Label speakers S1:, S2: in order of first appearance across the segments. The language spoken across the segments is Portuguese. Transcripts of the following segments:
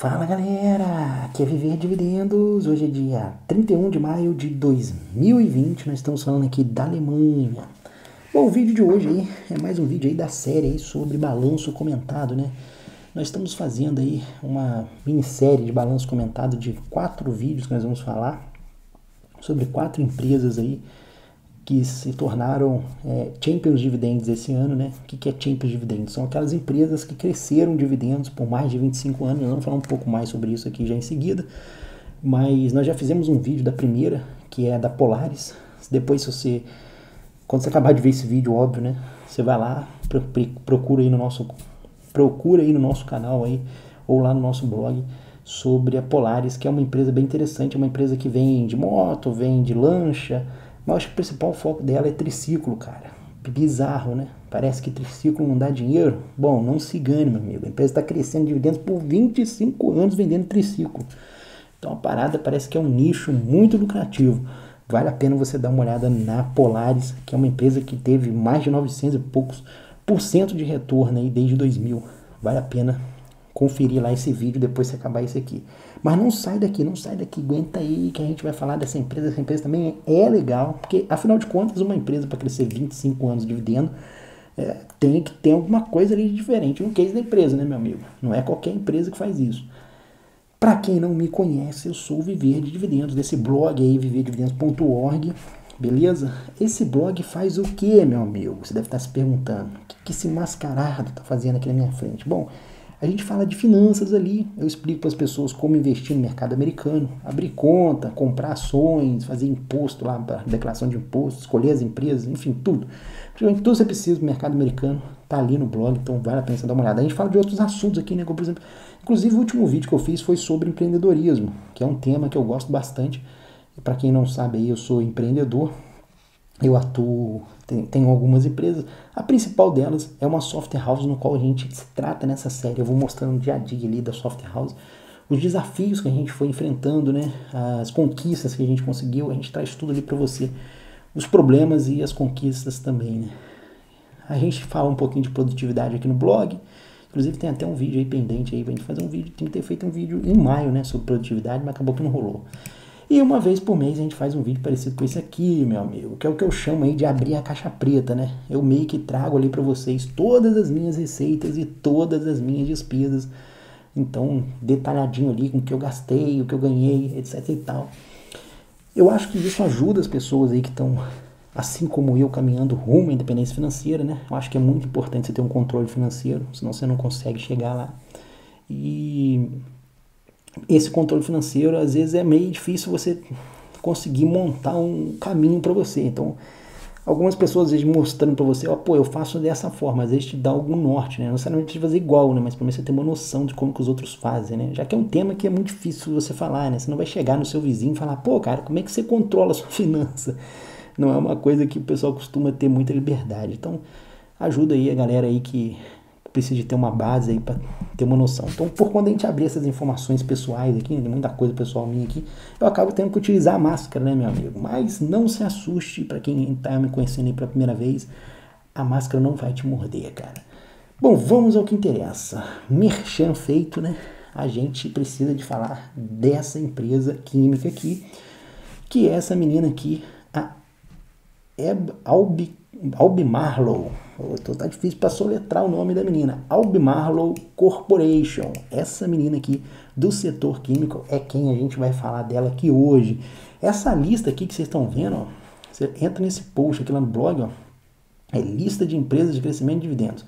S1: Fala galera, aqui é Viver Dividendos, hoje é dia 31 de maio de 2020, nós estamos falando aqui da Alemanha. Bom, o vídeo de hoje aí é mais um vídeo aí da série aí sobre balanço comentado, né? Nós estamos fazendo aí uma minissérie de balanço comentado de 4 vídeos que nós vamos falar sobre 4 empresas aí que se tornaram Champions Dividends esse ano, né? O que é Champions Dividends? São aquelas empresas que cresceram dividendos por mais de 25 anos. Nós vamos falar um pouco mais sobre isso aqui já em seguida. Mas nós já fizemos um vídeo da primeira, que é da Polaris. Depois, quando você acabar de ver esse vídeo, óbvio, né? Você vai lá, procura aí no nosso canal aí, ou lá no nosso blog, sobre a Polaris, que é uma empresa bem interessante, é uma empresa que vende moto, vende lancha, mas acho que o principal foco dela é triciclo, cara. Bizarro, né? Parece que triciclo não dá dinheiro. Bom, não se engane, meu amigo. A empresa está crescendo dividendos por 25 anos vendendo triciclo. Então a parada parece que é um nicho muito lucrativo. Vale a pena você dar uma olhada na Polaris, que é uma empresa que teve mais de 900 e poucos por cento de retorno aí desde 2000. Vale a pena conferir lá esse vídeo depois que acabar esse aqui. Mas não sai daqui, aguenta aí que a gente vai falar dessa empresa. Essa empresa também é legal, porque afinal de contas uma empresa para crescer 25 anos de dividendo tem que ter alguma coisa ali de diferente no case da empresa, né, meu amigo? Não é qualquer empresa que faz isso. Para quem não me conhece, eu sou o Viver de Dividendos, desse blog aí, viverdividendos.org, beleza? Esse blog faz o que, meu amigo? Você deve estar se perguntando. O que esse mascarado está fazendo aqui na minha frente? Bom, a gente fala de finanças ali, eu explico para as pessoas como investir no mercado americano, abrir conta, comprar ações, fazer imposto lá, declaração de imposto, escolher as empresas, enfim, tudo. Tudo que você precisa do mercado americano tá ali no blog, então vale a pena você dar uma olhada. A gente fala de outros assuntos aqui, né, como por exemplo, inclusive o último vídeo que eu fiz foi sobre empreendedorismo, que é um tema que eu gosto bastante. E para quem não sabe aí, eu sou empreendedor, eu atuo, tenho algumas empresas. A principal delas é uma software house no qual a gente se trata nessa série. Eu vou mostrando o dia a dia ali da software house, os desafios que a gente foi enfrentando, né? As conquistas que a gente conseguiu. A gente traz tudo ali para você, os problemas e as conquistas também, né? A gente fala um pouquinho de produtividade aqui no blog. Inclusive tem até um vídeo aí pendente aí pra gente fazer um vídeo. Tem que ter feito um vídeo em maio, né, sobre produtividade, mas acabou que não rolou. E uma vez por mês a gente faz um vídeo parecido com esse aqui, meu amigo, que é o que eu chamo aí de abrir a caixa preta, né? Eu meio que trago ali para vocês todas as minhas receitas e todas as minhas despesas. Então, detalhadinho ali com o que eu gastei, o que eu ganhei, etc e tal. Eu acho que isso ajuda as pessoas aí que estão, assim como eu, caminhando rumo à independência financeira, né? Eu acho que é muito importante você ter um controle financeiro, senão você não consegue chegar lá. E esse controle financeiro, às vezes, é meio difícil você conseguir montar um caminho para você. Então, algumas pessoas, às vezes, mostrando para você, pô, eu faço dessa forma, às vezes te dá algum norte, né? Não necessariamente fazer igual, né? Mas pelo menos você ter uma noção de como que os outros fazem, né? Já que é um tema que é muito difícil você falar, né? Você não vai chegar no seu vizinho e falar, pô, cara, como é que você controla a sua finança? Não é uma coisa que o pessoal costuma ter muita liberdade. Então, ajuda aí a galera aí que precisa de ter uma base aí para ter uma noção. Então, por quando a gente abrir essas informações pessoais aqui, muita coisa pessoal minha aqui, eu acabo tendo que utilizar a máscara, né, meu amigo? Mas não se assuste, para quem tá me conhecendo aí pela primeira vez, a máscara não vai te morder, cara. Bom, vamos ao que interessa. Merchan feito, né? A gente precisa de falar dessa empresa química aqui, que é essa menina aqui, a Albemarle. Tá difícil para soletrar o nome da menina. Albemarle Corporation. Essa menina aqui do setor químico é quem a gente vai falar dela aqui hoje. Essa lista aqui que vocês estão vendo, ó, você entra nesse post aqui lá no blog, ó, é lista de empresas de crescimento de dividendos.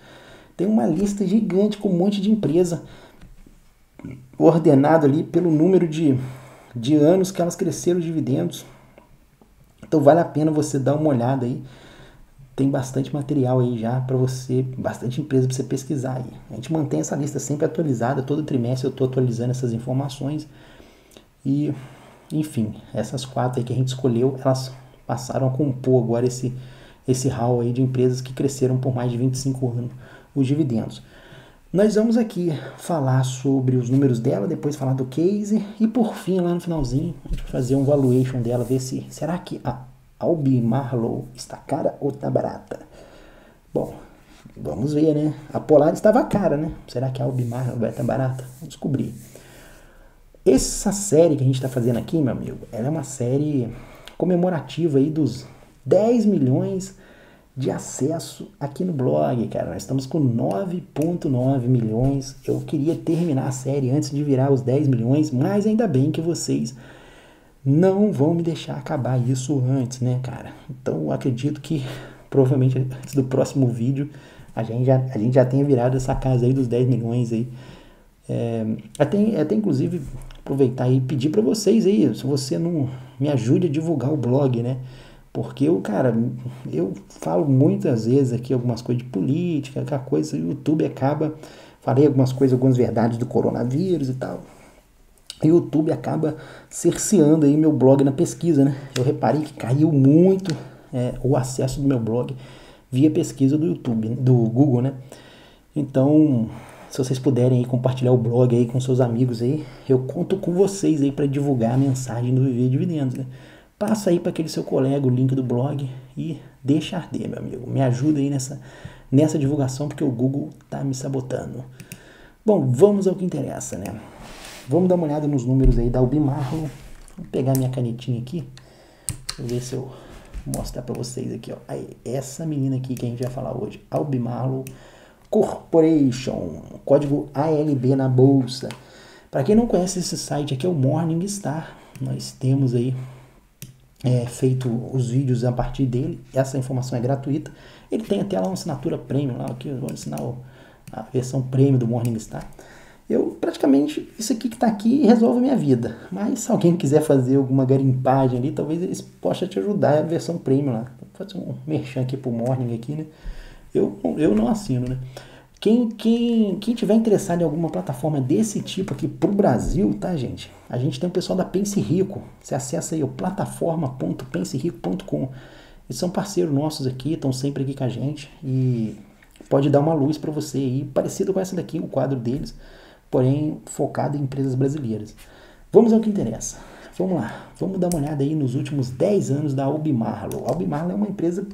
S1: Tem uma lista gigante com um monte de empresa ordenado ali pelo número de anos que elas cresceram os dividendos. Então vale a pena você dar uma olhada aí. Tem bastante material aí já para você, bastante empresa para você pesquisar aí. A gente mantém essa lista sempre atualizada, todo trimestre eu estou atualizando essas informações. E, enfim, essas 4 aí que a gente escolheu, elas passaram a compor agora esse hall aí de empresas que cresceram por mais de 25 anos os dividendos. Nós vamos aqui falar sobre os números dela, depois falar do case e por fim, lá no finalzinho, a gente vai fazer um valuation dela, ver se será que a Albemarle está cara ou está barata? Bom, vamos ver, né? A Polaris estava cara, né? Será que a Albemarle vai estar barata? Vamos descobrir. Essa série que a gente está fazendo aqui, meu amigo, ela é uma série comemorativa aí dos 10 milhões de acesso aqui no blog, cara. Nós estamos com 9,9 milhões. Eu queria terminar a série antes de virar os 10 milhões, mas ainda bem que vocês não vão me deixar acabar isso antes, né, cara? Então eu acredito que provavelmente antes do próximo vídeo a gente já tenha virado essa casa aí dos 10 milhões aí. Até inclusive aproveitar e pedir para vocês aí, se você não me ajude a divulgar o blog, né? Porque eu falo muitas vezes aqui algumas coisas de política, aquela coisa, o YouTube acaba, falei algumas coisas, algumas verdades do coronavírus e tal. E o YouTube acaba cerceando aí meu blog na pesquisa, né? Eu reparei que caiu muito o acesso do meu blog via pesquisa do YouTube, do Google, né? Então, se vocês puderem aí compartilhar o blog aí com seus amigos aí, eu conto com vocês aí para divulgar a mensagem do Viver Dividendos, né? Passa aí para aquele seu colega o link do blog e deixa arder, meu amigo. Me ajuda aí nessa divulgação, porque o Google tá me sabotando. Bom, vamos ao que interessa, né? Vamos dar uma olhada nos números aí da Albemarle. Vou pegar minha canetinha aqui. Vou ver se eu mostrar para vocês aqui, ó. Aí, essa menina aqui que a gente vai falar hoje, Albemarle Corporation, código ALB na bolsa. Para quem não conhece esse site aqui, é o Morningstar. Nós temos aí feito os vídeos a partir dele. Essa informação é gratuita. Ele tem até lá uma assinatura premium, lá aqui eu vou ensinar a versão premium do Morningstar. Eu praticamente, isso aqui que está aqui resolve a minha vida. Mas se alguém quiser fazer alguma garimpagem ali, talvez eles possam te ajudar a versão premium lá. Vou fazer um merchan aqui pro Morning aqui, né? Eu não assino, né? Quem tiver interessado em alguma plataforma desse tipo aqui pro Brasil, tá, gente? A gente tem o pessoal da Pense Rico. Você acessa aí o plataforma.penserico.com. Eles são parceiros nossos aqui, estão sempre aqui com a gente e pode dar uma luz para você aí, parecido com essa daqui, o quadro deles, porém focado em empresas brasileiras. Vamos ao que interessa. Vamos lá, vamos dar uma olhada aí nos últimos 10 anos da Albemarle. A Albemarle é uma empresa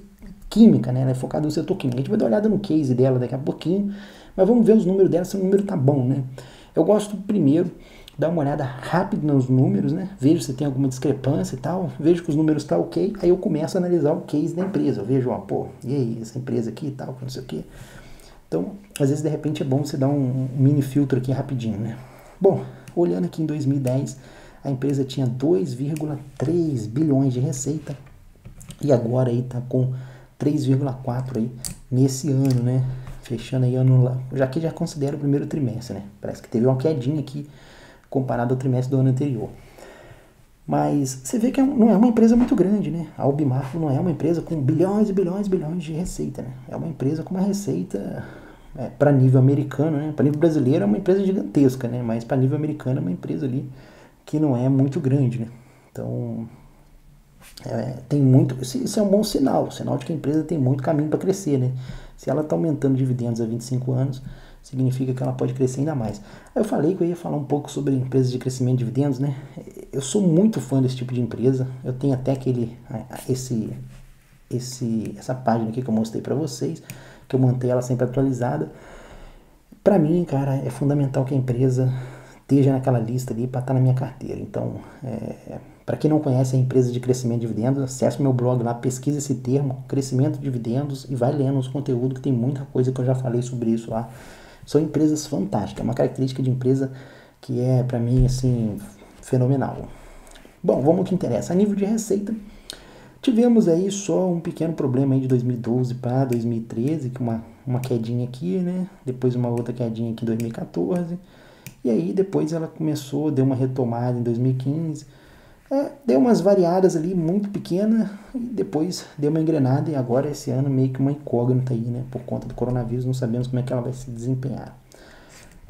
S1: química, né? Ela é focada no setor químico. A gente vai dar uma olhada no case dela daqui a pouquinho, mas vamos ver os números dela, se o número tá bom, né? Eu gosto primeiro dar uma olhada rápida nos números, né? Vejo se tem alguma discrepância e tal, vejo que os números estão ok, aí eu começo a analisar o case da empresa. Eu vejo, e aí, essa empresa aqui e tal, não sei o quê. Então, às vezes, de repente, é bom você dar um mini filtro aqui rapidinho, né? Bom, olhando aqui em 2010, a empresa tinha 2,3 bilhões de receita e agora aí tá com 3,4 aí nesse ano, né? Fechando aí ano lá, já que já considera o primeiro trimestre, né? Parece que teve uma quedinha aqui comparado ao trimestre do ano anterior. Mas você vê que não é uma empresa muito grande, né? A Albemarle não é uma empresa com bilhões e bilhões e bilhões de receita, né? É uma empresa com uma receita para nível americano, né? Para nível brasileiro é uma empresa gigantesca, né? Mas para nível americano é uma empresa ali que não é muito grande, né? Então, tem muito... Isso é um bom sinal de que a empresa tem muito caminho para crescer, né? Se ela está aumentando dividendos há 25 anos, significa que ela pode crescer ainda mais. Eu falei que eu ia falar um pouco sobre empresas de crescimento de dividendos, né? Eu sou muito fã desse tipo de empresa. Eu tenho até essa página aqui que eu mostrei para vocês, que eu mantenho ela sempre atualizada. Para mim, cara, é fundamental que a empresa esteja naquela lista ali para estar na minha carteira. Então, para quem não conhece a empresa de crescimento de dividendos, acesse o meu blog lá, pesquisa esse termo, crescimento de dividendos, e vai lendo os conteúdos, que tem muita coisa que eu já falei sobre isso lá. São empresas fantásticas, é uma característica de empresa que é, para mim, assim, fenomenal. Bom, vamos ao que interessa. A nível de receita, tivemos aí só um pequeno problema aí de 2012 para 2013, que uma quedinha aqui, né? Depois uma outra quedinha aqui em 2014. E aí depois ela deu uma retomada em 2015. Deu umas variadas ali muito pequenas e depois deu uma engrenada, e agora esse ano meio que uma incógnita aí, né? Por conta do coronavírus, não sabemos como é que ela vai se desempenhar.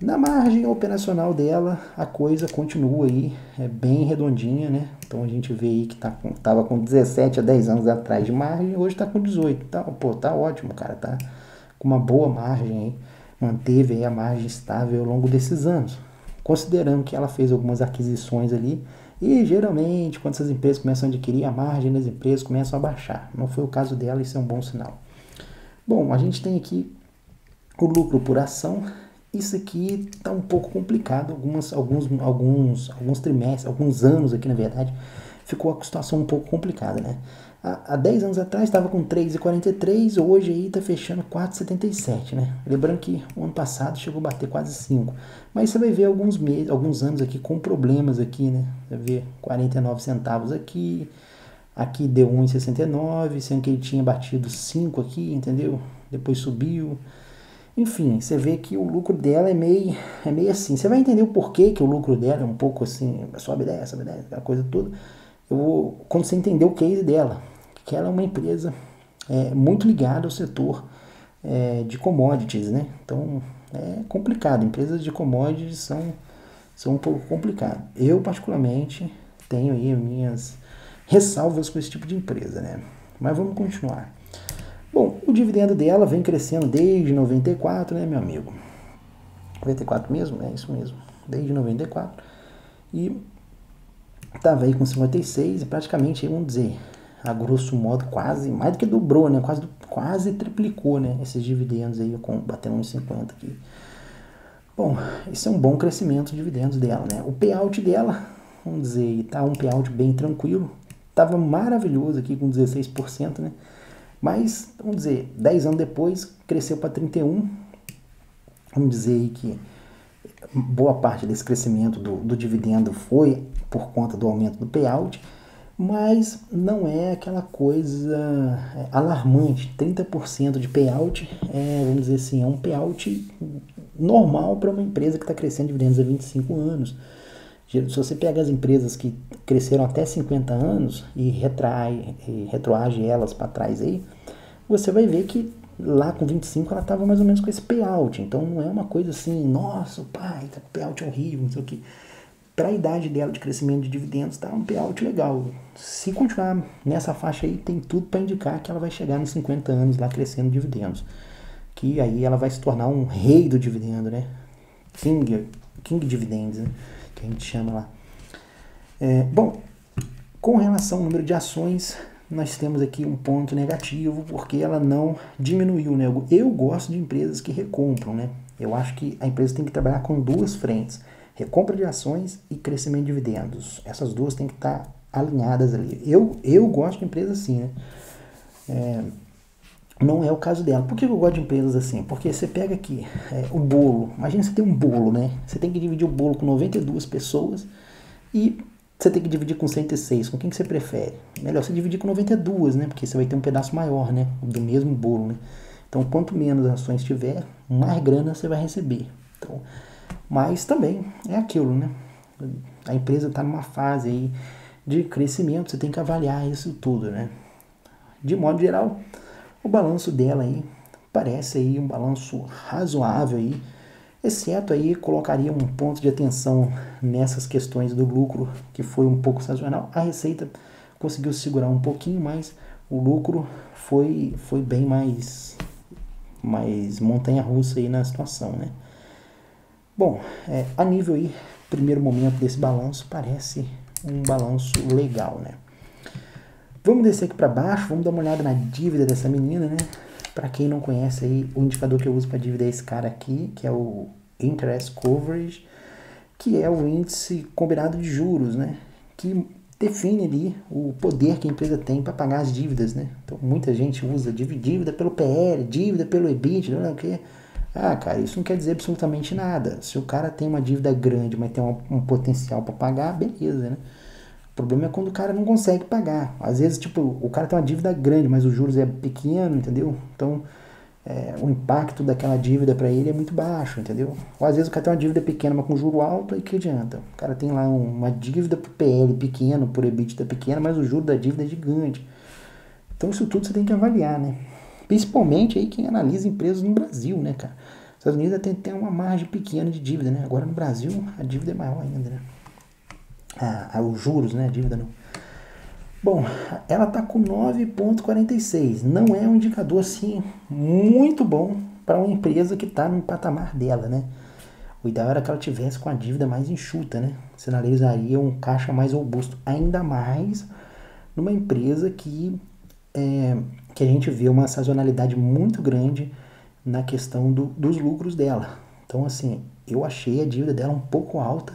S1: Na margem operacional dela, a coisa continua aí, bem redondinha, né? Então a gente vê aí que tava com 17 a 10 anos atrás de margem, hoje tá com 18. Tá ótimo, cara, tá com uma boa margem aí, manteve aí a margem estável ao longo desses anos. Considerando que ela fez algumas aquisições ali, e geralmente quando essas empresas começam a adquirir, a margem das empresas começam a baixar. Não foi o caso dela, isso é um bom sinal. Bom, a gente tem aqui o lucro por ação. isso aqui está um pouco complicado, alguns trimestres, alguns anos aqui na verdade, ficou a situação um pouco complicada, né? Há 10 anos atrás estava com 3,43, hoje aí está fechando 4,77, né? Lembrando que o ano passado chegou a bater quase 5. Mas você vai ver alguns anos aqui com problemas aqui, né? Você vai ver 49 centavos aqui deu 1,69, sendo que ele tinha batido 5 aqui, entendeu? Depois subiu. Enfim, você vê que o lucro dela é meio assim. Você vai entender o porquê que o lucro dela é um pouco assim, sobe 10, aquela coisa toda. Quando você entender o case dela, que ela é uma empresa muito ligada ao setor de commodities, né? Então, é complicado. Empresas de commodities são um pouco complicadas. Eu, particularmente, tenho aí minhas ressalvas com esse tipo de empresa, né? Mas vamos continuar. Bom, o dividendo dela vem crescendo desde 94, né, meu amigo? 94 mesmo? É isso mesmo. Desde 94. E estava aí com 56 e praticamente, vamos dizer, a grosso modo, quase, mais do que dobrou, né? Quase triplicou, né? Esses dividendos aí, batendo uns 50 aqui. Bom, esse é um bom crescimento de dividendos dela, né? O payout dela, vamos dizer, tá um payout bem tranquilo. Tava maravilhoso aqui com 16%, né? Mas, vamos dizer, 10 anos depois, cresceu para 31%. Vamos dizer aí que boa parte desse crescimento do dividendo foi por conta do aumento do payout, mas não é aquela coisa alarmante. 30% de payout, vamos dizer assim, é um payout normal para uma empresa que está crescendo dividendos há 25 anos. Se você pega as empresas que cresceram até 50 anos e retroage elas para trás aí, você vai ver que lá com 25 ela estava mais ou menos com esse payout. Então não é uma coisa assim, nossa, pai, tá com payout horrível, não sei o que. Para a idade dela de crescimento de dividendos, tá um payout legal. Se continuar nessa faixa aí, tem tudo para indicar que ela vai chegar nos 50 anos lá crescendo dividendos. Que aí ela vai se tornar um rei do dividendo, né? King Dividends, né? Que a gente chama lá. Bom, com relação ao número de ações, nós temos aqui um ponto negativo, porque ela não diminuiu, né? Eu gosto de empresas que recompram, né? Eu acho que a empresa tem que trabalhar com duas frentes: recompra de ações e crescimento de dividendos. Essas duas têm que estar alinhadas ali. Eu gosto de empresas assim, né? Não é o caso dela. Por que eu gosto de empresas assim? Porque você pega aqui o bolo. Imagina você tem um bolo, né? Você tem que dividir o bolo com 92 pessoas e você tem que dividir com 106. Com quem que você prefere? Melhor você dividir com 92, né? Porque você vai ter um pedaço maior, né? Do mesmo bolo, né? Então, quanto menos ações tiver, mais grana você vai receber. Então, mas também é aquilo, né? A empresa está numa fase aí de crescimento, você tem que avaliar isso tudo, né? De modo geral, o balanço dela aí parece aí um balanço razoável aí, exceto aí colocaria um ponto de atenção nessas questões do lucro, que foi um pouco sazonal. A receita conseguiu segurar um pouquinho, mas o lucro foi bem mais montanha-russa aí na situação, né? Bom, a nível aí, primeiro momento desse balanço, parece um balanço legal, né? Vamos descer aqui para baixo, vamos dar uma olhada na dívida dessa menina, né? Para quem não conhece aí, o indicador que eu uso para dívida é esse cara aqui, que é o Interest Coverage, que é o índice combinado de juros, né? Que define ali o poder que a empresa tem para pagar as dívidas, né? Então muita gente usa dívida pelo PL, dívida pelo EBIT, não sei o quê. Ah, cara, isso não quer dizer absolutamente nada. Se o cara tem uma dívida grande, mas tem um potencial para pagar, beleza, né? O problema é quando o cara não consegue pagar. Às vezes, tipo, o cara tem uma dívida grande, mas os juros é pequeno, entendeu? Então, o impacto daquela dívida para ele é muito baixo, entendeu? Ou às vezes o cara tem uma dívida pequena, mas com juro alto, e que adianta? O cara tem lá uma dívida por PL pequeno, por EBITDA pequeno, mas o juro da dívida é gigante. Então, isso tudo você tem que avaliar, né? Principalmente aí quem analisa empresas no Brasil, né, cara? Os Estados Unidos tem uma margem pequena de dívida, né? Agora no Brasil a dívida é maior ainda, né? Os juros, né? A dívida não. Bom, ela está com 9,46. Não é um indicador assim muito bom para uma empresa que está no patamar dela, né? O ideal era que ela tivesse com a dívida mais enxuta, né? Sinalizaria um caixa mais robusto, ainda mais numa empresa que a gente vê uma sazonalidade muito grande na questão dos lucros dela. Então, assim, eu achei a dívida dela um pouco alta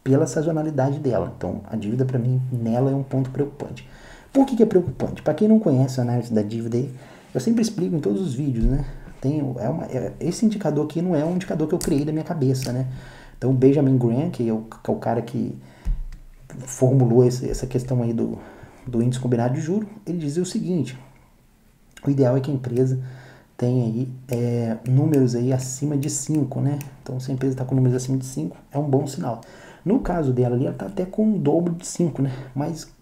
S1: pela sazonalidade dela. Então, a dívida para mim, nela, é um ponto preocupante. Por que é preocupante? Para quem não conhece a análise da dívida aí, eu sempre explico em todos os vídeos, né? Esse indicador aqui não é um indicador que eu criei da minha cabeça, né? Então, o Benjamin Graham, que é o cara que formulou essa questão aí do índice combinado de juros, ele dizia o seguinte: o ideal é que a empresa tenha aí números aí acima de 5, né? Então, se a empresa está com números acima de 5, é um bom sinal. No caso dela ali, ela está até com o dobro de 5, né? Mas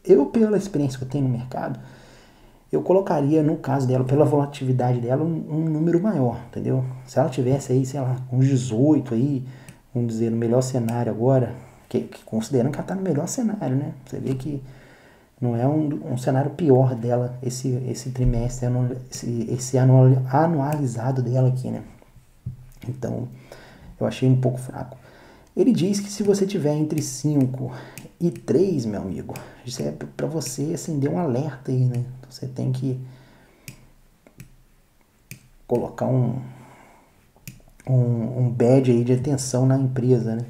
S1: eu, pela experiência que eu tenho no mercado, eu colocaria, no caso dela, pela volatilidade dela, um número maior, entendeu? Se ela tivesse aí, sei lá, uns 18 aí, vamos dizer, no melhor cenário agora, que considerando que ela está no melhor cenário, né? Você vê que não é um cenário pior dela, esse trimestre, esse anualizado dela aqui, né? Então, eu achei um pouco fraco. Ele diz que se você tiver entre 5 e 3, meu amigo, isso é para você acender um alerta aí, né? Você tem que colocar um badge aí de atenção na empresa, né?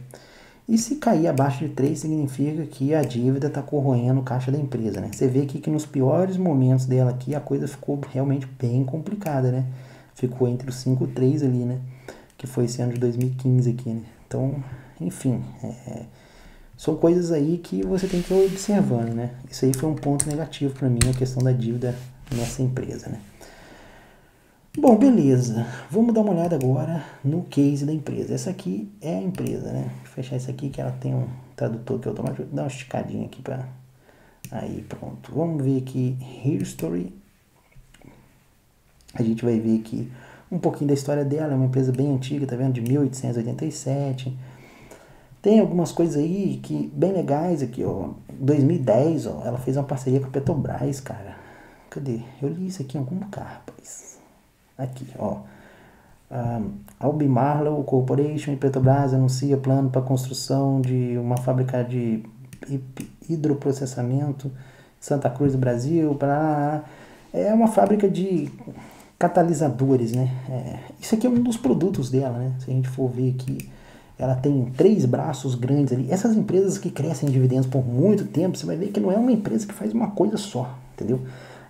S1: E se cair abaixo de 3, significa que a dívida está corroendo o caixa da empresa, né? Você vê aqui que nos piores momentos dela aqui, a coisa ficou realmente bem complicada, né? Ficou entre os 5 e 3 ali, né? Que foi esse ano de 2015 aqui, né? Então, enfim, são coisas aí que você tem que ir observando, né? Isso aí foi um ponto negativo para mim, a questão da dívida nessa empresa, né? Bom, beleza. Vamos dar uma olhada agora no case da empresa. Essa aqui é a empresa, né? Vou fechar isso aqui que ela tem um tradutor que automático. Dá uma esticadinha aqui para... Aí, pronto. Vamos ver aqui History. A gente vai ver aqui um pouquinho da história dela. É uma empresa bem antiga, tá vendo? De 1887. Tem algumas coisas aí que bem legais aqui, ó. 2010, ó, ela fez uma parceria com a Petrobras, cara. Cadê? Eu li isso aqui em algum lugar, rapaz. Aqui, ó. Albemarle Corporation e Petrobras anuncia plano para construção de uma fábrica de hidroprocessamento em Santa Cruz do Brasil. É uma fábrica de catalisadores, né? Isso aqui é um dos produtos dela, né? Se a gente for ver aqui, ela tem 3 braços grandes ali. Essas empresas que crescem em dividendos por muito tempo, você vai ver que não é uma empresa que faz uma coisa só, entendeu?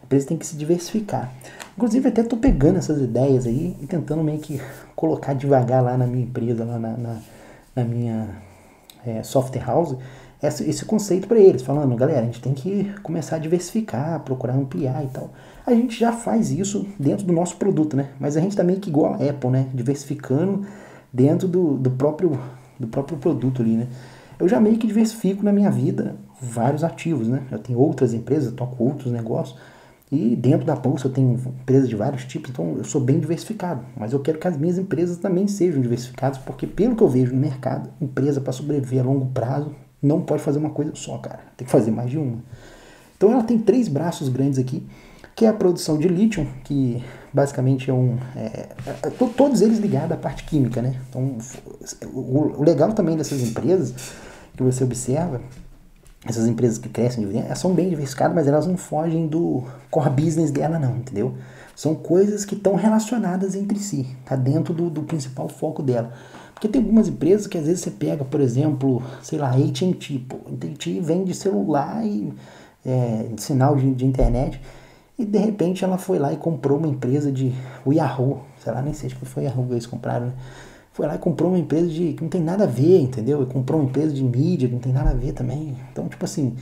S1: A empresa tem que se diversificar. Inclusive, até estou pegando essas ideias aí e tentando meio que colocar devagar lá na minha empresa, lá na minha software house, esse conceito para eles, falando, galera, a gente tem que começar a diversificar, procurar ampliar e tal. A gente já faz isso dentro do nosso produto, né? Mas a gente tá meio que igual a Apple, né? Diversificando dentro do próprio produto ali, né? Eu já meio que diversifico na minha vida vários ativos, né? Eu tenho outras empresas, eu toco outros negócios, e dentro da bolsa eu tenho empresas de vários tipos, então eu sou bem diversificado. Mas eu quero que as minhas empresas também sejam diversificadas, porque pelo que eu vejo no mercado, empresa para sobreviver a longo prazo não pode fazer uma coisa só, cara. Tem que fazer mais de uma. Então ela tem 3 braços grandes aqui, que é a produção de lítio, que basicamente todos eles ligados à parte química, né? Então, o legal também dessas empresas, que você observa, essas empresas que crescem, elas são bem diversificadas, mas elas não fogem do core business dela não, entendeu? São coisas que estão relacionadas entre si, tá dentro do principal foco dela. Porque tem algumas empresas que às vezes você pega, por exemplo, sei lá, AT&T, pô, AT&T vende celular e sinal de internet, e de repente ela foi lá e comprou uma empresa o Yahoo, sei lá, nem sei, acho que foi Yahoo que eles compraram, né? Foi lá e comprou uma empresa que não tem nada a ver, entendeu? E comprou uma empresa de mídia que não tem nada a ver também. Então, tipo assim,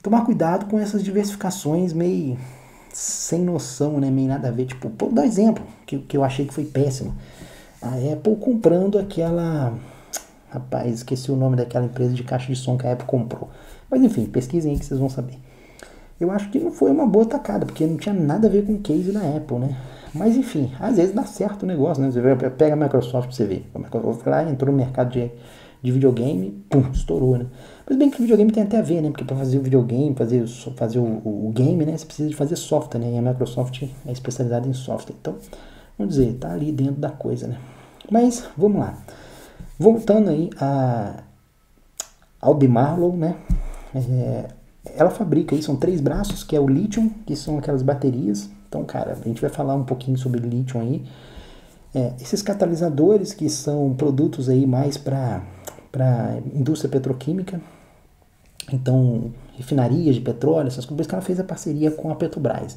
S1: tomar cuidado com essas diversificações meio sem noção, né? Meio nada a ver. Tipo, vou dar um exemplo que eu achei que foi péssimo. A Apple comprando aquela... Rapaz, esqueci o nome daquela empresa de caixa de som que a Apple comprou. Mas enfim, pesquisem aí que vocês vão saber. Eu acho que não foi uma boa tacada, porque não tinha nada a ver com o case da Apple, né? Mas enfim, às vezes dá certo o negócio, né? Você pega a Microsoft pra você ver. A Microsoft lá entrou no mercado de videogame, pum, estourou, né? Mas bem que o videogame tem até a ver, né? Porque para fazer o videogame, fazer o game, né? Você precisa de fazer software, né? E a Microsoft é especializada em software. Então, vamos dizer, tá ali dentro da coisa, né? Mas, vamos lá. Voltando aí a Albemarle, né? Ela fabrica aí, são 3 braços, que é o lítio, que são aquelas baterias. Então, cara, a gente vai falar um pouquinho sobre lítio aí. Esses catalisadores que são produtos aí mais para indústria petroquímica, então refinarias de petróleo, essas coisas, que ela fez a parceria com a Petrobras.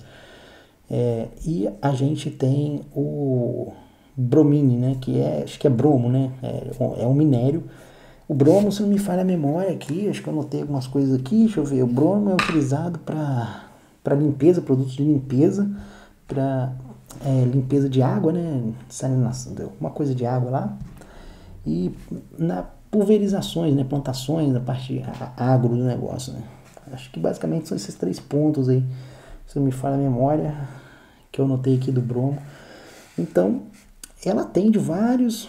S1: E a gente tem o bromine, né, que acho que é bromo, né, é um minério. O bromo, se não me falha a memória aqui, acho que eu anotei algumas coisas aqui, deixa eu ver, o bromo é utilizado para limpeza, produtos de limpeza, para limpeza de água, né, uma coisa de água lá, e na pulverizações, né, plantações, na parte agro do negócio, né. Acho que basicamente são esses 3 pontos aí, se não me falha a memória, que eu anotei aqui do bromo. Então, ela atende vários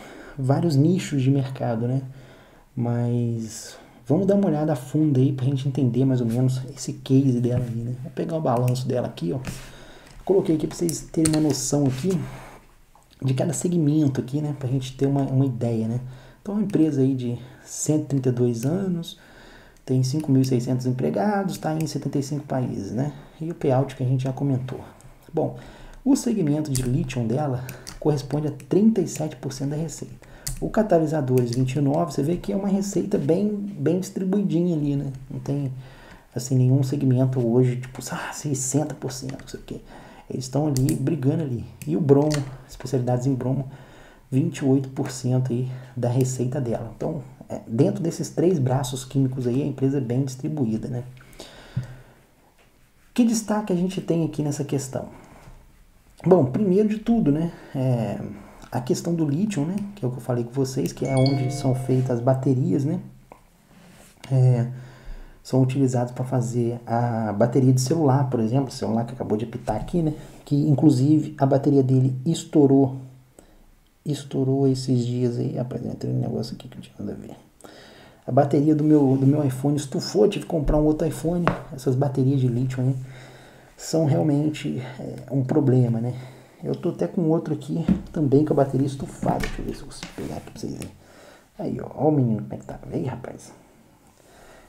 S1: nichos de mercado, né? Mas vamos dar uma olhada a fundo aí pra gente entender mais ou menos esse case dela aí, né? Vou pegar o balanço dela aqui, ó. Coloquei aqui pra vocês terem uma noção aqui de cada segmento aqui, né? Pra gente ter uma ideia, né? Então, é uma empresa aí de 132 anos, tem 5.600 empregados, está em 75 países, né? E o payout que a gente já comentou. Bom, o segmento de lítio dela corresponde a 37% da receita. O catalisadores 29%, você vê que é uma receita bem distribuidinha ali, né? Não tem assim nenhum segmento hoje, tipo, 60%, não sei o quê. Eles estão ali brigando ali. E o bromo, especialidades em bromo, 28% aí da receita dela. Então, dentro desses 3 braços químicos aí, a empresa é bem distribuída, né? Que destaque a gente tem aqui nessa questão? Bom, primeiro de tudo, né, a questão do lítio, né, que é o que eu falei com vocês, que é onde são feitas as baterias, né, são utilizados para fazer a bateria de celular, por exemplo, o celular que acabou de apitar aqui, né, que inclusive a bateria dele estourou esses dias aí. Rapaz, entrei num negócio aqui que não tinha nada a ver. A bateria do meu iPhone estufou, tive que comprar um outro iPhone. Essas baterias de lítio aí são realmente um problema, né? Eu tô até com outro aqui também com a bateria estufada. Deixa eu ver se eu consigo pegar aqui pra vocês verem. Aí, ó o menino como é que tá. Aí, rapaz.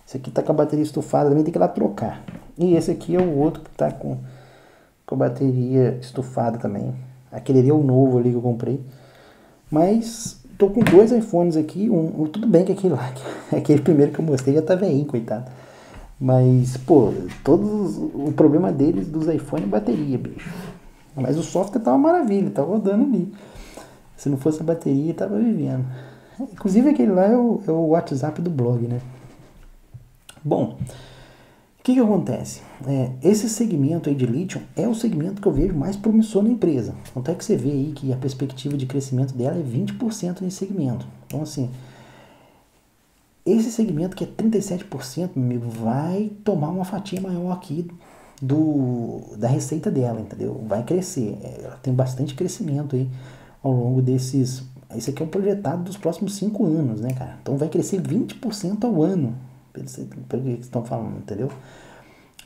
S1: Esse aqui tá com a bateria estufada, também tem que ir lá trocar. E esse aqui é o outro que tá com a bateria estufada também. Aquele ali é o novo ali que eu comprei. Mas tô com 2 iPhones aqui, tudo bem que aquele lá, aquele primeiro que eu mostrei já tá velhinho, coitado. Mas, pô, o problema deles, dos iPhones, é bateria, bicho. Mas o software tá uma maravilha, tá rodando ali. Se não fosse a bateria, tava vivendo. Inclusive aquele lá é o WhatsApp do blog, né? Bom, o que acontece? Esse segmento aí de lítio é o segmento que eu vejo mais promissor na empresa. Tanto é que você vê aí que a perspectiva de crescimento dela é 20% nesse segmento. Então, assim, esse segmento que é 37%, meu amigo, vai tomar uma fatia maior aqui da receita dela, entendeu? Vai crescer. Ela tem bastante crescimento aí ao longo desses... Esse aqui é um projetado dos próximos 5 anos, né, cara? Então vai crescer 20% ao ano, pelo que estão falando, entendeu?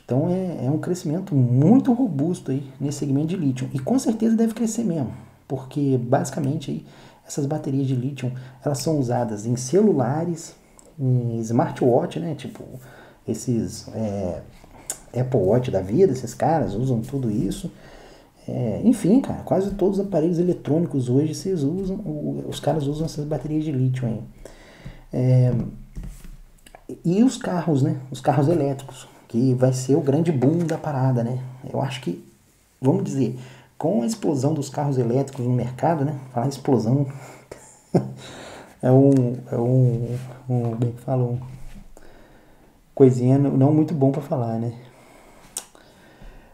S1: Então é um crescimento muito robusto aí nesse segmento de lítio. E com certeza deve crescer mesmo, porque basicamente aí, essas baterias de lítio, elas são usadas em celulares, em smartwatch, né? Tipo esses Apple Watch da vida, esses caras usam tudo isso. Enfim, cara, quase todos os aparelhos eletrônicos hoje os caras usam essas baterias de lítio aí. E os carros, né? Os carros elétricos, que vai ser o grande boom da parada, né? Eu acho que, vamos dizer, com a explosão dos carros elétricos no mercado, né? Falar explosão como é que fala? Coisinha não muito bom para falar, né?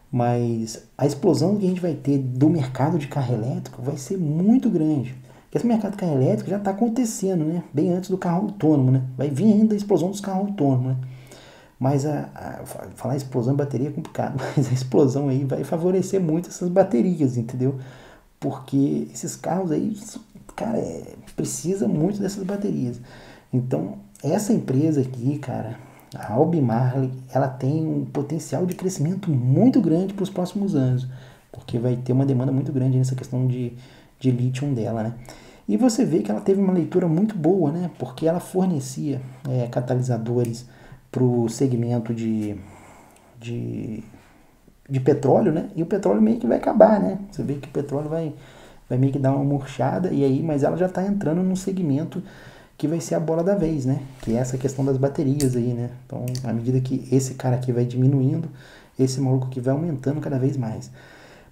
S1: Mas a explosão que a gente vai ter do mercado de carro elétrico vai ser muito grande. Porque esse mercado de carro elétrico já está acontecendo, né? Bem antes do carro autônomo, né? Vai vir ainda a explosão dos carros autônomos, né? Mas falar explosão de bateria é complicado, mas a explosão aí vai favorecer muito essas baterias, entendeu? Porque esses carros aí, cara, precisa muito dessas baterias. Então, essa empresa aqui, cara, a Albemarle, ela tem um potencial de crescimento muito grande para os próximos anos, porque vai ter uma demanda muito grande nessa questão de lítio dela, né? E você vê que ela teve uma leitura muito boa, né? Porque ela fornecia catalisadores para o segmento de petróleo, né? E o petróleo meio que vai acabar, né? Você vê que o petróleo vai vai meio que dar uma murchada, e aí, mas ela já está entrando num segmento que vai ser a bola da vez, né? Que é essa questão das baterias aí, né? Então, à medida que esse cara aqui vai diminuindo, esse maluco aqui vai aumentando cada vez mais.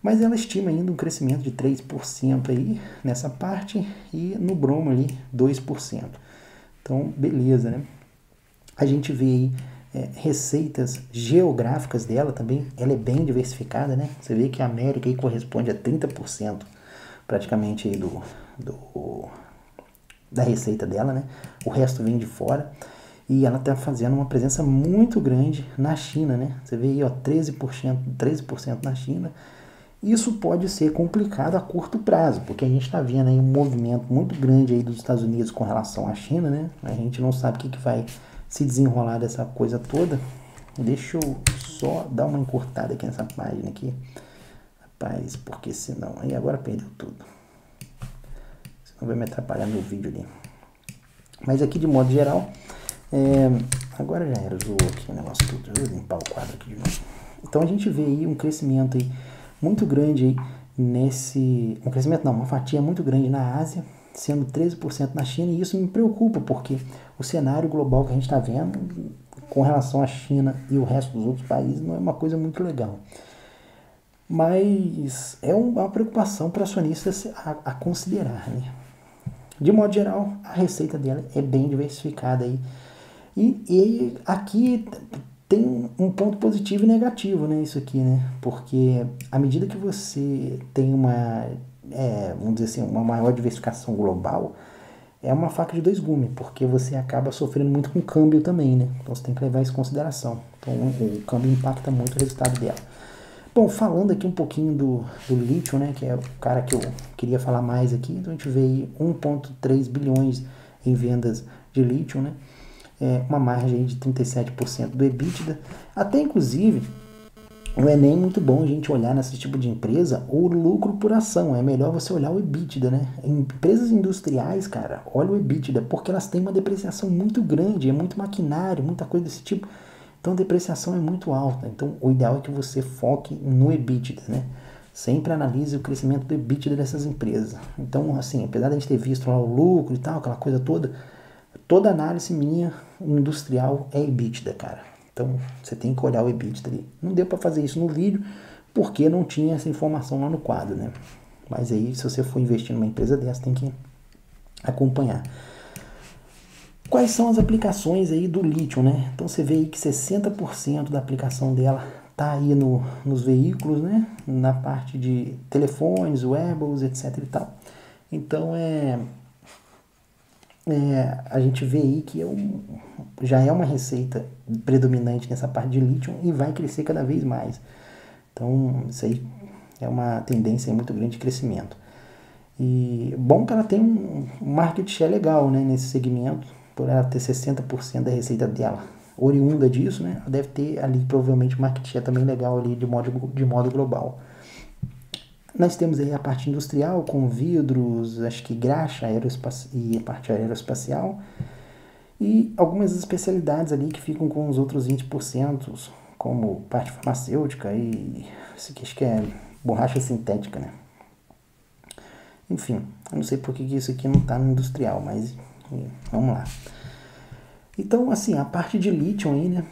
S1: Mas ela estima ainda um crescimento de 3% aí nessa parte e no bromo ali 2%. Então, beleza, né? A gente vê aí receitas geográficas dela também, ela é bem diversificada, né? Você vê que a América aí corresponde a 30% praticamente aí da receita dela, né? O resto vem de fora. E ela está fazendo uma presença muito grande na China, né? Você vê aí, ó, 13% na China. Isso pode ser complicado a curto prazo, porque a gente está vendo aí um movimento muito grande aí dos Estados Unidos com relação à China, né? A gente não sabe o que vai se desenrolar dessa coisa toda. Deixa eu só dar uma encurtada aqui nessa página aqui. Rapaz, porque senão... Aí agora perdeu tudo. Senão vai me atrapalhar meu vídeo ali. Mas aqui de modo geral... agora já era, zoou aqui o negócio tudo. Eu vou limpar o quadro aqui de novo. Então a gente vê aí um crescimento aí muito grande aí um crescimento não, uma fatia muito grande na Ásia, sendo 13% na China, e isso me preocupa, porque o cenário global que a gente está vendo com relação à China e o resto dos outros países não é uma coisa muito legal. Mas é uma preocupação para acionistas a considerar, né? De modo geral, a receita dela é bem diversificada aí. E aqui tem um ponto positivo e negativo, né, isso aqui, né? Porque à medida que você tem vamos dizer assim, uma maior diversificação global, é uma faca de dois gumes, porque você acaba sofrendo muito com o câmbio também, né? Então você tem que levar isso em consideração. Então o câmbio impacta muito o resultado dela. Bom, falando aqui um pouquinho do lítio, né, que é o cara que eu queria falar mais aqui, então a gente vê aí 1,3 bilhões em vendas de lítio, né? Uma margem de 37% do EBITDA. Até inclusive, não é nem muito bom a gente olhar nesse tipo de empresa o lucro por ação. É melhor você olhar o EBITDA, né? Em empresas industriais, cara, olha o EBITDA, porque elas têm uma depreciação muito grande, é muito maquinário, muita coisa desse tipo. Então a depreciação é muito alta. Então o ideal é que você foque no EBITDA, né? Sempre analise o crescimento do EBITDA dessas empresas. Então, assim, apesar de a gente ter visto lá o lucro e tal, aquela coisa toda análise minha industrial é EBITDA, cara. Então, você tem que olhar o EBITDA ali. Não deu para fazer isso no vídeo, porque não tinha essa informação lá no quadro, né? Mas aí, se você for investir numa empresa dessa, tem que acompanhar. Quais são as aplicações aí do lítio, né? Então, você vê aí que 60% da aplicação dela tá aí nos veículos, né? Na parte de telefones, wearables, etc e tal. Então, a gente vê aí que já é uma receita predominante nessa parte de lítio e vai crescer cada vez mais. Então, isso aí é uma tendência muito grande de crescimento. E bom que ela tem um market share legal, né, nesse segmento, por ela ter 60% da receita dela oriunda disso, né, ela deve ter ali provavelmente market share também legal ali de modo global. Nós temos aí a parte industrial com vidros, acho que graxa e a parte aeroespacial. E algumas especialidades ali que ficam com os outros 20%, como parte farmacêutica e isso aqui acho que é borracha sintética, né? Enfim, eu não sei por que isso aqui não está no industrial, mas vamos lá. Então, assim, a parte de lítio aí, né?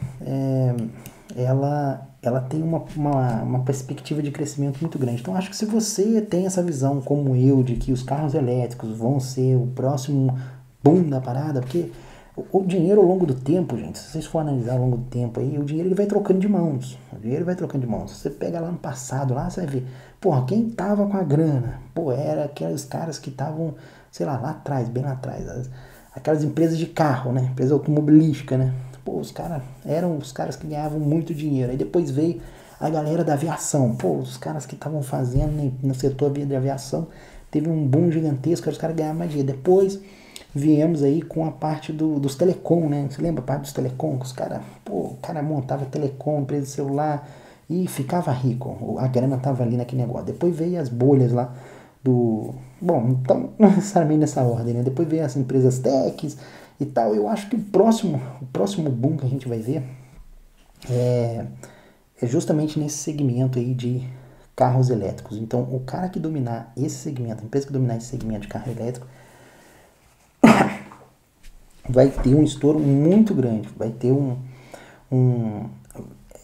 S1: Ela tem uma perspectiva de crescimento muito grande. Então, acho que se você tem essa visão, como eu, de que os carros elétricos vão ser o próximo boom da parada, porque o dinheiro ao longo do tempo, gente, se vocês for analisar ao longo do tempo aí, o dinheiro ele vai trocando de mãos. O dinheiro vai trocando de mãos. Você pega lá no passado, lá você vai ver, porra, quem tava com a grana? Pô, era aqueles caras que estavam, sei lá atrás, bem lá atrás, aquelas empresas de carro, né? Empresa automobilística, né? Pô, os caras eram os caras que ganhavam muito dinheiro. Aí depois veio a galera da aviação. Pô, os caras que estavam fazendo no setor de aviação, teve um boom gigantesco, os caras ganhavam mais dinheiro. Depois viemos aí com a parte dos telecom, né? Você lembra a parte dos telecom? Os caras, o cara montava telecom, empresa de celular e ficava rico. A grana tava ali naquele negócio. Depois veio as bolhas lá bom, então não necessariamente nessa ordem, né? Depois veio as empresas techs e tal. Eu acho que o próximo boom que a gente vai ver é justamente nesse segmento aí de carros elétricos. Então, o cara que dominar esse segmento, a empresa que dominar esse segmento de carro elétrico, vai ter um estouro muito grande, vai ter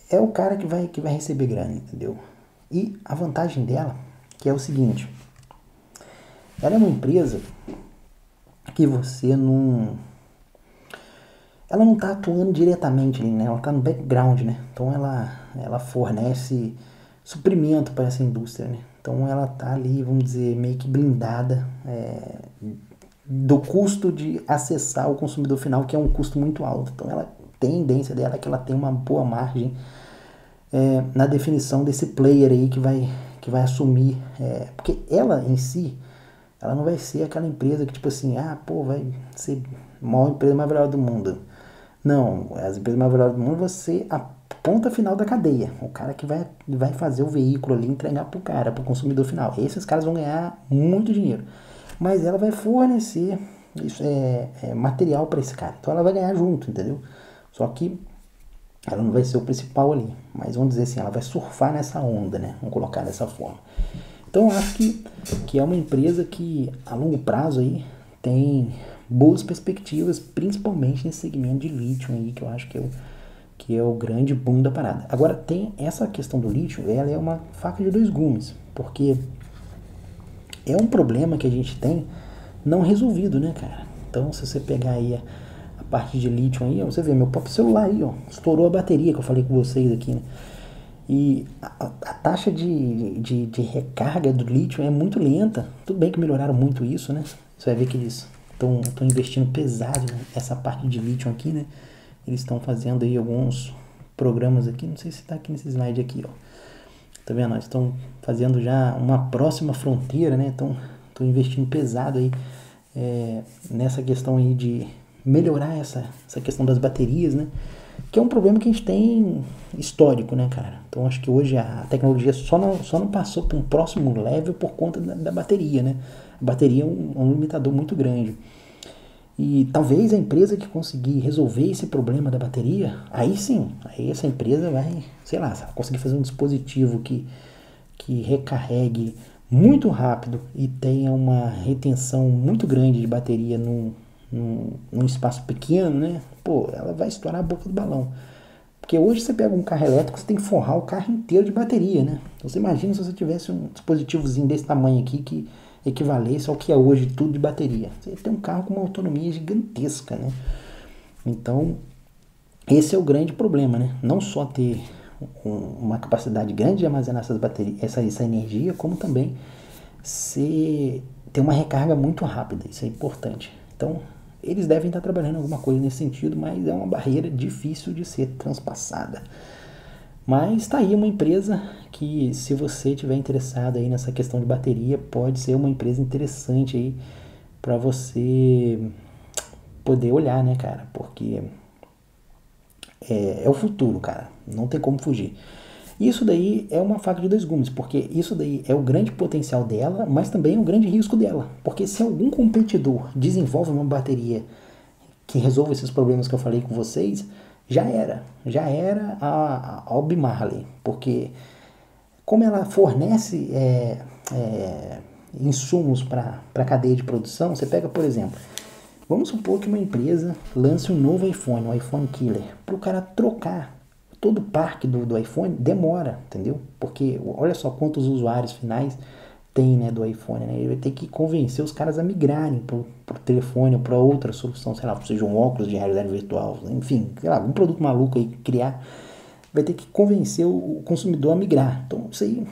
S1: é o cara que vai receber grana, entendeu? E a vantagem dela, que é o seguinte, ela é uma empresa que ela não está atuando diretamente ali, né? Ela está no background, né? Então ela fornece suprimento para essa indústria, né? Então ela está ali, vamos dizer, meio que blindada do custo de acessar o consumidor final, que é um custo muito alto. Então ela, a tendência dela é que ela tenha uma boa margem na definição desse player aí que vai assumir, porque ela em si, ela não vai ser aquela empresa que tipo assim, vai ser a maior empresa mais valiosa do mundo. Não, as empresas mais valiosas do mundo vão ser a ponta final da cadeia. O cara que vai fazer o veículo ali, entregar pro cara, pro consumidor final. Esses caras vão ganhar muito dinheiro. Mas ela vai fornecer material para esse cara. Então ela vai ganhar junto, entendeu? Só que ela não vai ser o principal ali. Mas vamos dizer assim, ela vai surfar nessa onda, né? Vamos colocar dessa forma. Então eu acho que é uma empresa que a longo prazo aí tem boas perspectivas, principalmente nesse segmento de lítio aí, que eu acho que é o grande boom da parada. Agora, tem essa questão do lítio, ela é uma faca de dois gumes, porque é um problema que a gente tem não resolvido, né, cara? Então, se você pegar aí a parte de lítio aí, ó, você vê meu próprio celular aí, ó, estourou a bateria que eu falei com vocês aqui, né? E a taxa de recarga do lítio é muito lenta. Tudo bem que melhoraram muito isso, né? Você vai ver que eles estão investindo pesado nessa parte de lítio aqui, né? Eles estão fazendo aí alguns programas aqui, não sei se está aqui nesse slide aqui, ó. Tá vendo? Eles estão fazendo já uma próxima fronteira, né? Estão investindo pesado aí nessa questão aí de melhorar essa questão das baterias, né? Que é um problema que a gente tem histórico, né, cara? Então acho que hoje a tecnologia só não passou para um próximo level por conta da bateria, né? A bateria é um limitador muito grande. E talvez a empresa que conseguir resolver esse problema da bateria, aí sim, aí essa empresa vai, sei lá, se ela conseguir fazer um dispositivo que recarregue muito rápido e tenha uma retenção muito grande de bateria num espaço pequeno, né? Pô, ela vai estourar a boca do balão. Porque hoje você pega um carro elétrico, você tem que forrar o carro inteiro de bateria, né? Então você imagina se você tivesse um dispositivozinho desse tamanho aqui que equivalesse ao que é hoje tudo de bateria. Você tem um carro com uma autonomia gigantesca, né? Então, esse é o grande problema, né? Não só ter uma capacidade grande de armazenar essas baterias, essa energia, como também ter uma recarga muito rápida. Isso é importante. Então, eles devem estar trabalhando alguma coisa nesse sentido, mas é uma barreira difícil de ser transpassada. Mas está aí uma empresa que, se você estiver interessado aí nessa questão de bateria, pode ser uma empresa interessante aí para você poder olhar, né, cara? Porque é o futuro, cara. Não tem como fugir. Isso daí é uma faca de dois gumes, porque isso daí é o grande potencial dela, mas também é o grande risco dela. Porque se algum competidor desenvolve uma bateria que resolva esses problemas que eu falei com vocês, já era a Albemarle, porque como ela fornece insumos para a cadeia de produção, você pega, por exemplo, vamos supor que uma empresa lance um novo iPhone, um iPhone Killer, para o cara trocar todo o parque do iPhone, demora, entendeu? Porque olha só quantos usuários finais tem, né, do iPhone, né? Ele vai ter que convencer os caras a migrarem pro telefone ou para outra solução, sei lá, seja um óculos de realidade virtual, enfim, sei lá, um produto maluco aí criar, vai ter que convencer o consumidor a migrar. Então isso aí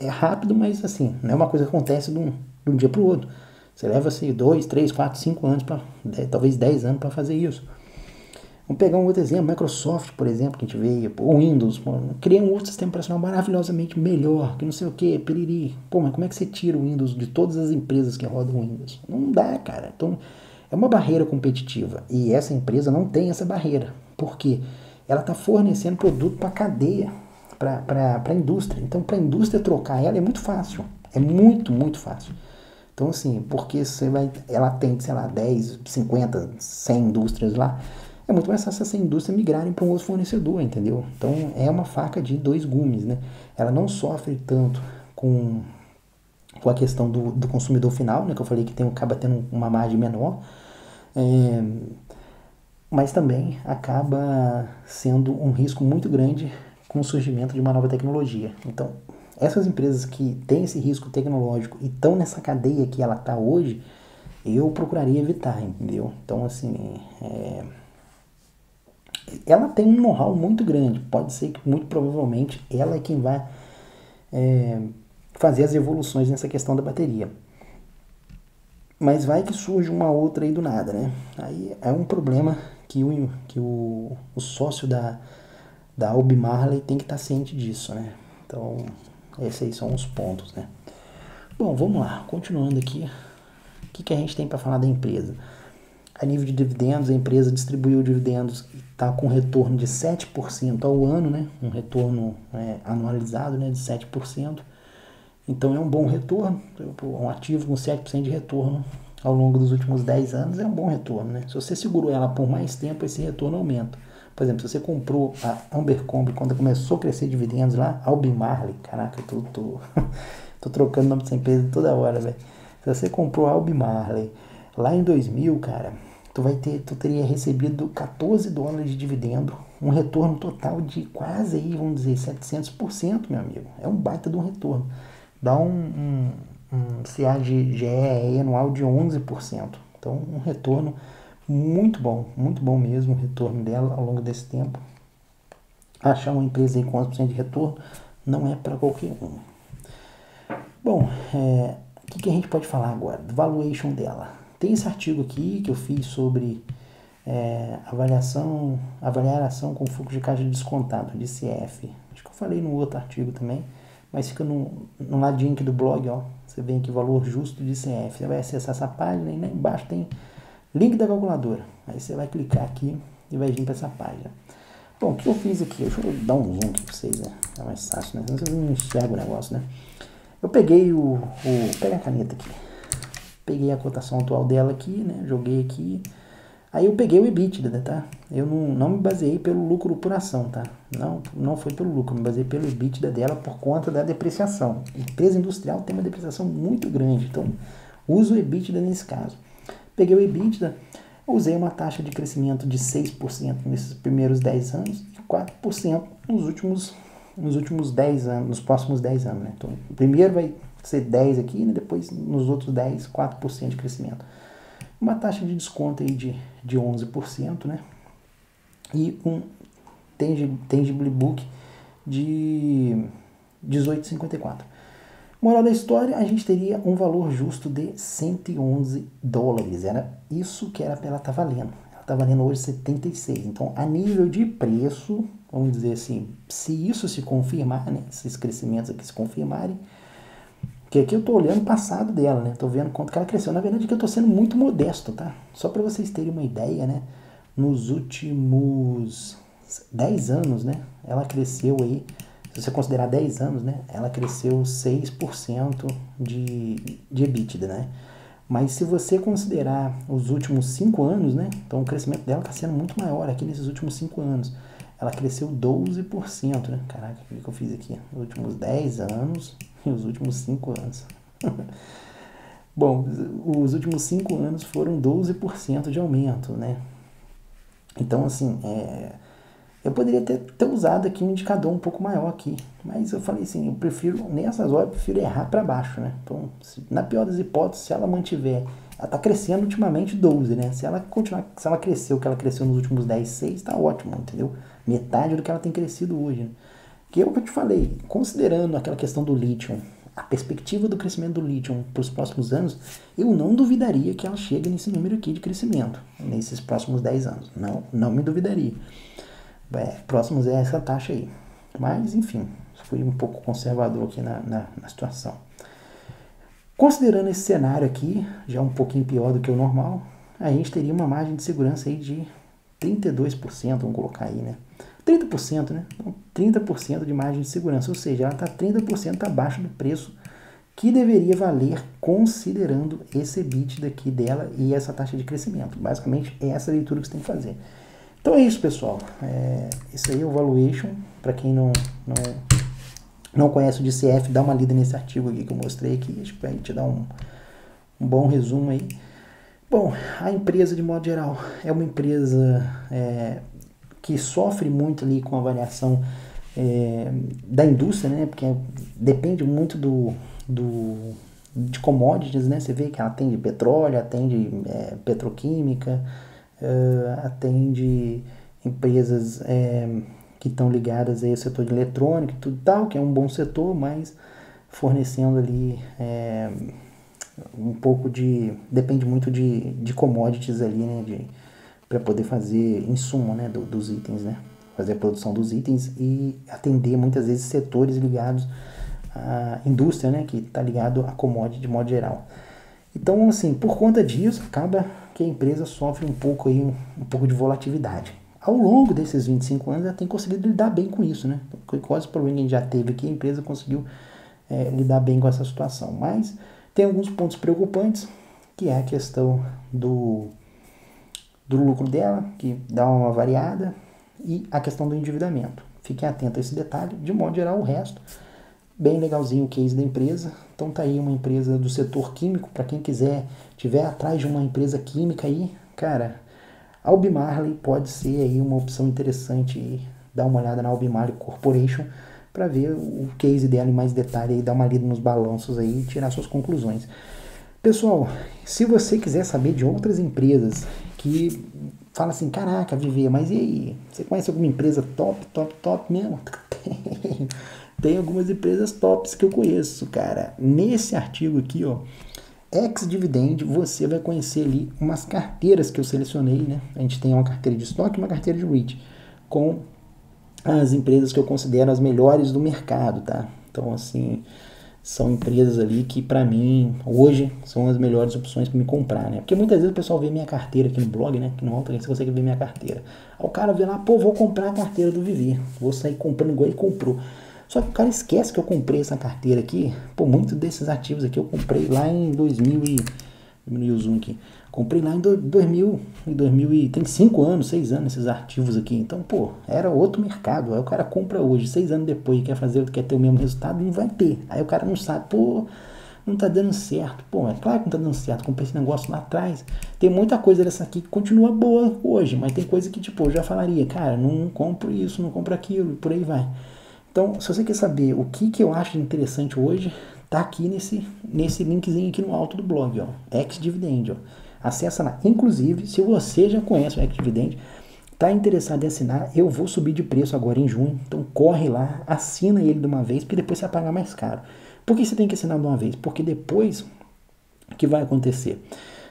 S1: é rápido, mas assim, não é uma coisa que acontece de um dia para o outro. Você leva assim 2, 3, 4, 5 anos, talvez 10 anos para fazer isso. Vamos pegar um outro exemplo, Microsoft, por exemplo, que a gente veio, o Windows, cria um outro sistema operacional maravilhosamente melhor, que não sei o que, piriri. Pô, mas como é que você tira o Windows de todas as empresas que rodam o Windows? Não dá, cara. Então, é uma barreira competitiva. E essa empresa não tem essa barreira. Por quê? Ela está fornecendo produto para a cadeia, para a indústria. Então, para a indústria trocar ela é muito fácil. É muito, muito fácil. Então, assim, porque ela atende, sei lá, 10, 50, 100 indústrias lá, é muito mais fácil essa indústria migrarem para um outro fornecedor, entendeu? Então, é uma faca de dois gumes, né? Ela não sofre tanto com a questão do consumidor final, né, que eu falei que acaba tendo uma margem menor, mas também acaba sendo um risco muito grande com o surgimento de uma nova tecnologia. Então, essas empresas que têm esse risco tecnológico e estão nessa cadeia que ela está hoje, eu procuraria evitar, entendeu? Então, assim, ela tem um know-how muito grande. Pode ser que, muito provavelmente, ela é quem vai fazer as evoluções nessa questão da bateria. Mas vai que surge uma outra aí do nada, né? Aí é um problema que o sócio da Albemarle tem que estar ciente disso, né? Então, esses aí são os pontos, né? Bom, vamos lá. Continuando aqui. O que a gente tem para falar da empresa? A nível de dividendos, a empresa distribuiu dividendos e está com retorno de 7% ao ano, né? Um retorno anualizado, né, de 7%. Então é um bom retorno. Um ativo com 7% de retorno ao longo dos últimos 10 anos é um bom retorno, né? Se você segurou ela por mais tempo, esse retorno aumenta. Por exemplo, se você comprou a Abercrombie quando começou a crescer dividendos lá, Albemarle, caraca, eu tô trocando o nome dessa empresa toda hora, velho. Se você comprou a Albemarle lá em 2000, cara, tu teria recebido $14 de dividendo, um retorno total de quase aí, vamos dizer, 700%, meu amigo. É um baita de um retorno. Dá um CAGR anual de 11%. Então, um retorno muito bom mesmo, o retorno dela ao longo desse tempo. Achar uma empresa aí com 11% de retorno não é para qualquer um. Bom, o que a gente pode falar agora? Do valuation dela. Tem esse artigo aqui que eu fiz sobre avaliação com fluxo de caixa descontado, DCF. Acho que eu falei no outro artigo também, mas fica no ladinho aqui do blog, ó. Você vem aqui, valor justo de DCF. Você vai acessar essa página e lá embaixo tem link da calculadora. Aí você vai clicar aqui e vai vir para essa página. Bom, o que eu fiz aqui? Deixa eu dar um zoom aqui para vocês, né? É mais fácil, né? Senão vocês não enxergam o negócio, né? Eu peguei pega a caneta aqui. Peguei a cotação atual dela aqui, né? Joguei aqui. Aí eu peguei o EBITDA, tá? Eu não me baseei pelo lucro por ação, tá? Não foi pelo lucro, me baseei pelo EBITDA dela por conta da depreciação. Empresa industrial tem uma depreciação muito grande, então uso o EBITDA nesse caso. Peguei o EBITDA, usei uma taxa de crescimento de 6% nesses primeiros 10 anos e 4% nos últimos 10 anos, nos próximos 10 anos, né? Então, primeiro vai ser 10 aqui, né? Depois nos outros 10, 4% de crescimento. Uma taxa de desconto aí de 11%, né? E um tangible book de 18,54. Moral da história, a gente teria um valor justo de $111. Era isso que ela tá valendo. Ela tá valendo hoje 76. Então, a nível de preço, vamos dizer assim, se isso se confirmar, né? Esses crescimentos aqui se confirmarem, que aqui eu tô olhando o passado dela, né? Tô vendo quanto que ela cresceu. Na verdade, aqui eu tô sendo muito modesto, tá? Só para vocês terem uma ideia, né? Nos últimos 10 anos, né? Ela cresceu aí, se você considerar 10 anos, né? Ela cresceu 6% de EBITDA, né? Mas se você considerar os últimos 5 anos, né? Então o crescimento dela tá sendo muito maior aqui nesses últimos 5 anos. Ela cresceu 12%, né? Caraca, o que eu fiz aqui? Nos últimos 10 anos e os últimos 5 anos. Bom, os últimos 5 anos foram 12% de aumento, né? Então, assim, eu poderia ter usado aqui um indicador um pouco maior aqui, mas eu falei assim, nessas horas, eu prefiro errar para baixo, né? Então, na pior das hipóteses, se ela mantiver, ela tá crescendo ultimamente 12, né? Se ela crescer o que ela cresceu nos últimos 10, 6, tá ótimo, entendeu? Metade do que ela tem crescido hoje, né? Que é o que eu te falei, considerando aquela questão do lítio, a perspectiva do crescimento do lítio para os próximos anos, eu não duvidaria que ela chegue nesse número aqui de crescimento, nesses próximos 10 anos. Não me duvidaria. Próximos é essa taxa aí. Mas, enfim, fui um pouco conservador aqui na situação. Considerando esse cenário aqui, já um pouquinho pior do que o normal, a gente teria uma margem de segurança aí de 32%, vamos colocar aí, né? 30%, né? Então, 30% de margem de segurança, ou seja, ela está 30% abaixo do preço que deveria valer considerando esse EBITDA aqui dela e essa taxa de crescimento. Basicamente, é essa leitura que você tem que fazer. Então é isso, pessoal. Isso aí é o valuation, para quem não não conhece o DCF, dá uma lida nesse artigo aqui que eu mostrei aqui, acho que vai te dar um bom resumo aí. Bom, a empresa de modo geral é uma empresa que sofre muito ali com a variação da indústria, né? Porque depende muito de commodities, né? Você vê que ela atende petróleo, atende petroquímica, atende empresas que estão ligadas aí ao setor de eletrônica e tudo tal, que é um bom setor, mas fornecendo ali um pouco depende muito de commodities ali, né? Para poder fazer insumo, né? Dos itens, né? Fazer a produção dos itens e atender muitas vezes setores ligados à indústria, né? Que está ligado a commodity de modo geral. Então, assim, por conta disso, acaba que a empresa sofre um pouco de volatilidade. Ao longo desses 25 anos, ela tem conseguido lidar bem com isso, né? Quase o problema que a gente já teve aqui, a empresa conseguiu lidar bem com essa situação. Mas tem alguns pontos preocupantes, que é a questão do lucro dela, que dá uma variada, e a questão do endividamento. Fiquem atentos a esse detalhe. De modo geral, o resto, bem legalzinho o case da empresa. Então tá aí uma empresa do setor químico, para quem tiver atrás de uma empresa química aí, cara, Albemarle pode ser aí uma opção interessante e dar uma olhada na Albemarle Corporation para ver o case dela em mais detalhe e dar uma lida nos balanços aí e tirar suas conclusões. Pessoal, se você quiser saber de outras empresas que fala assim, caraca, Viver, mas e aí? Você conhece alguma empresa top mesmo? Tem algumas empresas tops que eu conheço, cara. Nesse artigo aqui, ó, ex-dividend, você vai conhecer ali umas carteiras que eu selecionei, né? A gente tem uma carteira de estoque e uma carteira de REIT, com as empresas que eu considero as melhores do mercado, tá? Então, assim, são empresas ali que, para mim, hoje, são as melhores opções para me comprar, né? Porque muitas vezes o pessoal vê minha carteira aqui no blog, né? Que no Alta você consegue ver minha carteira. Aí o cara vê lá, pô, vou comprar a carteira do Viver. Vou sair comprando igual ele comprou. Só que o cara esquece que eu comprei essa carteira aqui. Pô, muitos desses ativos aqui eu comprei lá em 2000 e... diminuir o zoom aqui. Comprei lá em 2000 e tem 5 anos, 6 anos esses ativos aqui. Então, pô, era outro mercado. Aí o cara compra hoje, 6 anos depois, quer ter o mesmo resultado, não vai ter. Aí o cara não sabe, pô, não tá dando certo. Pô, é claro que não tá dando certo. Comprei esse negócio lá atrás. Tem muita coisa dessa aqui que continua boa hoje, mas tem coisa que, tipo, eu já falaria, cara, não compro isso, não compro aquilo, e por aí vai. Então, se você quer saber o que eu acho interessante hoje, tá aqui nesse linkzinho aqui no alto do blog, ó, ex-dividend, ó. Acessa lá. Inclusive, se você já conhece o ex-dividend, tá interessado em assinar, eu vou subir de preço agora em junho. Então corre lá, assina ele de uma vez, porque depois você vai pagar mais caro. Por que você tem que assinar de uma vez? Porque depois, o que vai acontecer?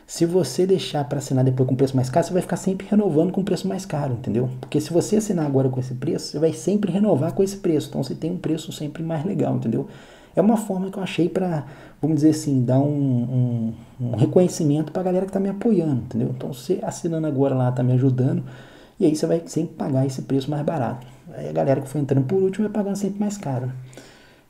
S1: Se você deixar para assinar depois com preço mais caro, você vai ficar sempre renovando com preço mais caro, entendeu? Porque se você assinar agora com esse preço, você vai sempre renovar com esse preço. Então você tem um preço sempre mais legal, entendeu? É uma forma que eu achei para, vamos dizer assim, dar um reconhecimento para a galera que está me apoiando, entendeu? Então você assinando agora lá está me ajudando e aí você vai sempre pagar esse preço mais barato. Aí a galera que foi entrando por último vai pagando sempre mais caro.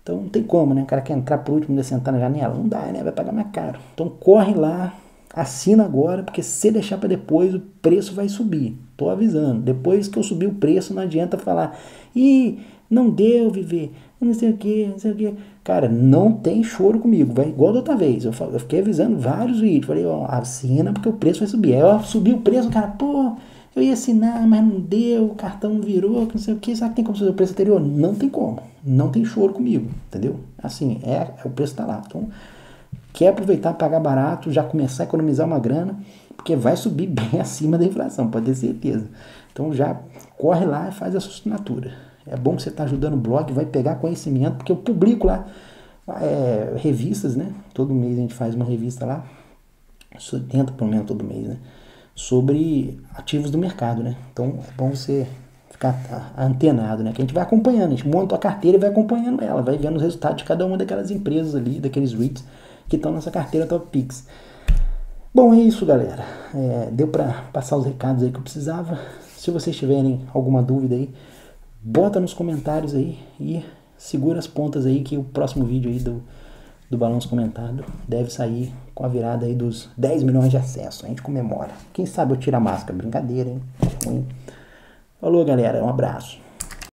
S1: Então não tem como, né? O cara quer entrar por último e sentar na janela? Não dá, né? Vai pagar mais caro. Então corre lá, assina agora, porque se deixar para depois o preço vai subir. Tô avisando. Depois que eu subir o preço não adianta falar, ih, não deu, Viver, não sei o que, não sei o que. Cara, não tem choro comigo, vai igual da outra vez. Eu fiquei avisando vários vídeos, falei, ó, assina porque o preço vai subir. Aí eu subi o preço, o cara, pô, eu ia assinar, mas não deu, o cartão não virou, que não sei o que. Será que tem como fazer o preço anterior? Não tem como, não tem choro comigo, entendeu? Assim, o preço tá lá. Então, quer aproveitar, pagar barato, já começar a economizar uma grana, porque vai subir bem acima da inflação, pode ter certeza. Então já corre lá e faz a sua assinatura. É bom que você está ajudando o blog, vai pegar conhecimento, porque eu publico lá revistas, né? Todo mês a gente faz uma revista lá, tenta pelo menos todo mês, né? Sobre ativos do mercado, né? Então é bom você ficar antenado, né? Que a gente vai acompanhando, a gente monta a carteira e vai acompanhando ela, vai vendo os resultados de cada uma daquelas empresas ali, daqueles REITs que estão nessa carteira Top Picks. Bom, é isso, galera. Deu para passar os recados aí que eu precisava. Se vocês tiverem alguma dúvida aí, bota nos comentários aí e segura as pontas aí que o próximo vídeo aí do Balanço Comentado deve sair com a virada aí dos 10 milhões de acessos. A gente comemora. Quem sabe eu tiro a máscara. Brincadeira, hein? Falou, galera. Um abraço.